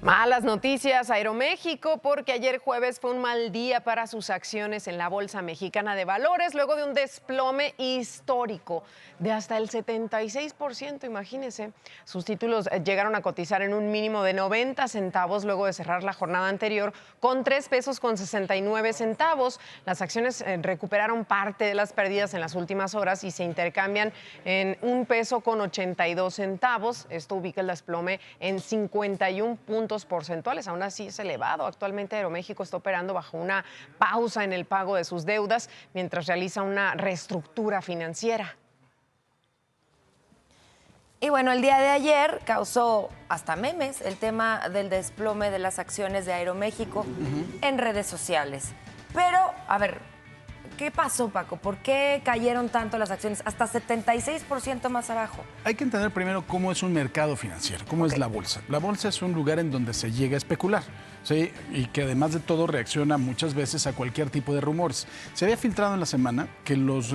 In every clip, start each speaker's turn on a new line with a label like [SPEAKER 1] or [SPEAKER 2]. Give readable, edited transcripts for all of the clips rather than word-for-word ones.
[SPEAKER 1] Malas noticias, Aeroméxico, porque ayer jueves fue un mal día para sus acciones en la Bolsa Mexicana de Valores, luego de un desplome histórico de hasta el 76%, imagínense. Sus títulos llegaron a cotizar en un mínimo de 90 centavos luego de cerrar la jornada anterior con 3 pesos con 69 centavos. Las acciones recuperaron parte de las pérdidas en las últimas horas y se intercambian en 1 peso con 82 centavos. Esto ubica el desplome en 51 puntos porcentuales. Aún así es elevado. Actualmente Aeroméxico está operando bajo una pausa en el pago de sus deudas mientras realiza una reestructura financiera.
[SPEAKER 2] Y bueno, el día de ayer causó hasta memes el tema del desplome de las acciones de Aeroméxico en redes sociales. Pero, a ver, ¿qué pasó, Paco? ¿Por qué cayeron tanto las acciones? Hasta 76% más abajo.
[SPEAKER 3] Hay que entender primero cómo es un mercado financiero, cómo es la bolsa. La bolsa es un lugar en donde se llega a especular, ¿sí? Y que además de todo reacciona muchas veces a cualquier tipo de rumores. Se había filtrado en la semana que los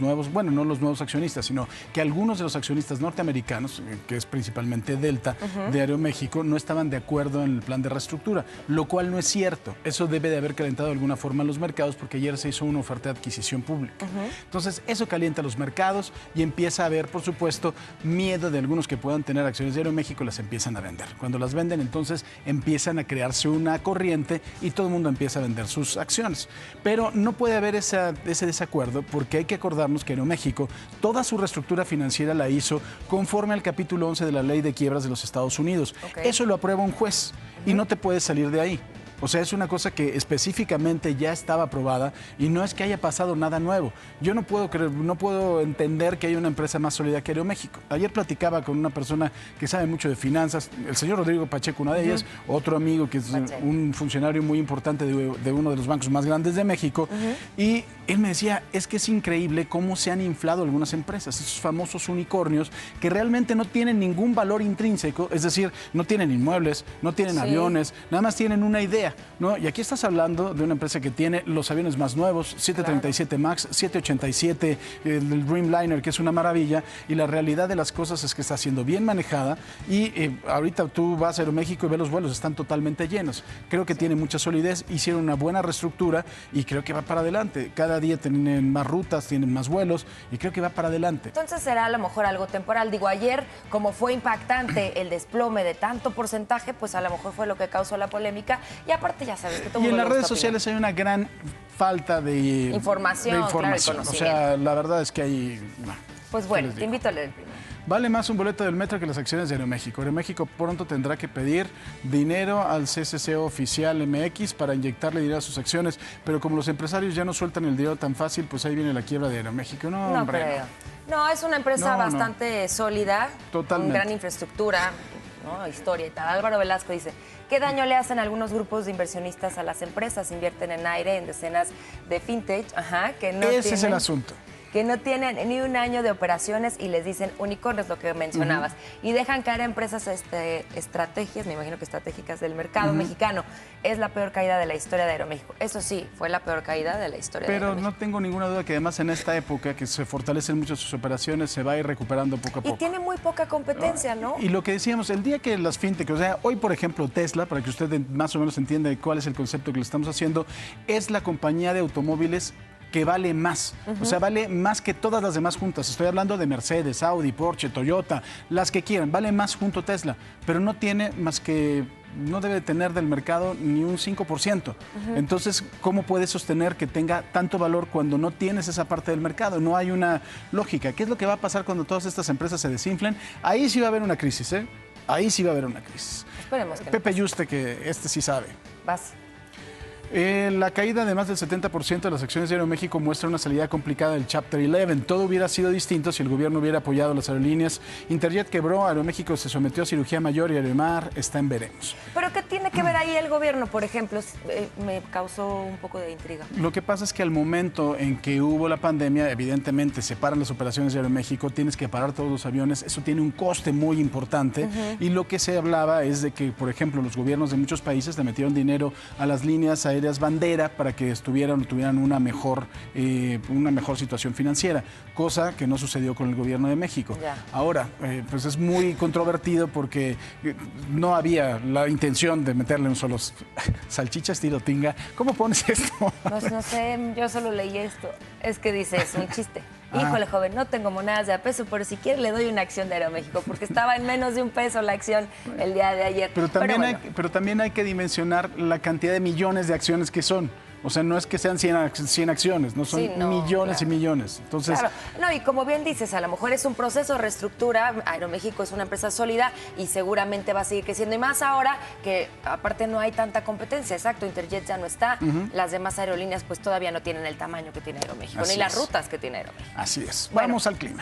[SPEAKER 3] nuevos, bueno, no los nuevos accionistas, sino que algunos de los accionistas norteamericanos, que es principalmente Delta, de Aeroméxico, no estaban de acuerdo en el plan de reestructura, lo cual no es cierto. Eso debe de haber calentado de alguna forma los mercados porque ayer se hizo una oferta de adquisición pública. Entonces, eso calienta los mercados y empieza a haber, por supuesto, miedo de algunos que puedan tener acciones de Aeroméxico, las empiezan a vender. Cuando las venden, entonces empiezan a crearse una corriente y todo el mundo empieza a vender sus acciones. Pero no puede haber ese desacuerdo porque hay que acordarnos que Aeroméxico toda su reestructura financiera la hizo conforme al capítulo 11 de la Ley de Quiebras de los Estados Unidos. Eso lo aprueba un juez y no te puedes salir de ahí. O sea, es una cosa que específicamente ya estaba aprobada y no es que haya pasado nada nuevo. Yo no puedo entender que haya una empresa más sólida que Aeroméxico. Ayer platicaba con una persona que sabe mucho de finanzas, el señor Rodrigo Pacheco, una de ellas, otro amigo que es un funcionario muy importante de uno de los bancos más grandes de México, y él me decía, es que es increíble cómo se han inflado algunas empresas, esos famosos unicornios que realmente no tienen ningún valor intrínseco, es decir, no tienen inmuebles, no tienen aviones, nada más tienen una idea, ¿no? Y aquí estás hablando de una empresa que tiene los aviones más nuevos, 737 MAX, 787, el Dreamliner, que es una maravilla, y la realidad de las cosas es que está siendo bien manejada y ahorita tú vas a Aeroméxico y ves los vuelos, están totalmente llenos. Creo que tiene mucha solidez, hicieron una buena reestructura y creo que va para adelante. Cada día tienen más rutas, tienen más vuelos y creo que va para adelante.
[SPEAKER 2] Entonces será a lo mejor algo temporal. Digo, ayer, como fue impactante el desplome de tanto porcentaje, pues a lo mejor fue lo que causó la polémica y aparte ya sabes que todo
[SPEAKER 3] y en las redes sociales hay una gran falta de
[SPEAKER 2] información. Claro,
[SPEAKER 3] o sea, la verdad es que hay...
[SPEAKER 2] Pues bueno, te invito a leer el primero.
[SPEAKER 3] Vale más un boleto del metro que las acciones de Aeroméxico. Aeroméxico pronto tendrá que pedir dinero al CCCO oficial MX para inyectarle dinero a sus acciones, pero como los empresarios ya no sueltan el dinero tan fácil, pues ahí viene la quiebra de Aeroméxico. No, hombre,
[SPEAKER 2] creo. No, es una empresa bastante sólida,
[SPEAKER 3] totalmente,
[SPEAKER 2] con gran infraestructura, ¿no? Historia y tal. Álvaro Velasco dice, ¿qué daño le hacen algunos grupos de inversionistas a las empresas? Invierten en aire, en decenas de fintech, que no
[SPEAKER 3] Ese es el asunto.
[SPEAKER 2] Que no tienen ni un año de operaciones y les dicen unicornios, lo que mencionabas, y dejan caer a empresas estrategias, me imagino que estratégicas del mercado mexicano. Es la peor caída de la historia de Aeroméxico. Eso sí, fue la peor caída de la historia de Aeroméxico.
[SPEAKER 3] Pero no tengo ninguna duda que además en esta época que se fortalecen mucho sus operaciones, se va a ir recuperando poco a poco.
[SPEAKER 2] Y tiene muy poca competencia, ¿no?
[SPEAKER 3] Y lo que decíamos, el día que las fintech, o sea, hoy por ejemplo Tesla, para que usted más o menos entienda cuál es el concepto que le estamos haciendo, es la compañía de automóviles que vale más, o sea, vale más que todas las demás juntas. Estoy hablando de Mercedes, Audi, Porsche, Toyota, las que quieran, vale más junto Tesla, pero no tiene más que, no debe tener del mercado ni un 5%. Entonces, ¿cómo puedes sostener que tenga tanto valor cuando no tienes esa parte del mercado? No hay una lógica. ¿Qué es lo que va a pasar cuando todas estas empresas se desinflen? Ahí sí va a haber una crisis, ¿eh? Ahí sí va a haber una crisis.
[SPEAKER 2] Esperemos que
[SPEAKER 3] Pepe Yuste, que sí sabe.
[SPEAKER 2] Vas.
[SPEAKER 3] La caída de más del 70% de las acciones de Aeroméxico muestra una salida complicada del Chapter 11. Todo hubiera sido distinto si el gobierno hubiera apoyado a las aerolíneas. Interjet quebró, Aeroméxico se sometió a cirugía mayor y Aeromar está en veremos.
[SPEAKER 2] ¿Pero qué tiene que ver ahí el gobierno, por ejemplo? Me causó un poco de intriga.
[SPEAKER 3] Lo que pasa es que al momento en que hubo la pandemia, evidentemente se paran las operaciones de Aeroméxico, tienes que parar todos los aviones, eso tiene un coste muy importante y lo que se hablaba es de que, por ejemplo, los gobiernos de muchos países le metieron dinero a las líneas aéreas aéreas bandera para que tuvieran una mejor situación financiera, cosa que no sucedió con el gobierno de México.
[SPEAKER 2] Ya.
[SPEAKER 3] Ahora, pues es muy controvertido porque no había la intención de meterle un solo salchicha estilo tinga. ¿Cómo pones esto?
[SPEAKER 2] No sé, yo solo leí esto. Es que dice, es un chiste. Híjole, joven, no tengo monedas de a peso, pero si quiere le doy una acción de Aeroméxico, porque estaba en menos de $1 la acción el día de ayer.
[SPEAKER 3] Pero también,
[SPEAKER 2] bueno.
[SPEAKER 3] pero también hay que dimensionar la cantidad de millones de acciones que son. O sea, no es que sean 100 acciones, no son millones y millones. Entonces,
[SPEAKER 2] claro. No, y como bien dices, a lo mejor es un proceso de reestructura. Aeroméxico es una empresa sólida y seguramente va a seguir creciendo. Y más ahora que aparte no hay tanta competencia. Exacto, Interjet ya no está. Las demás aerolíneas pues todavía no tienen el tamaño que tiene Aeroméxico,
[SPEAKER 3] Así
[SPEAKER 2] ni las
[SPEAKER 3] es.
[SPEAKER 2] rutas que tiene Aeroméxico.
[SPEAKER 3] Así es.
[SPEAKER 2] Bueno.
[SPEAKER 3] Vamos al clima.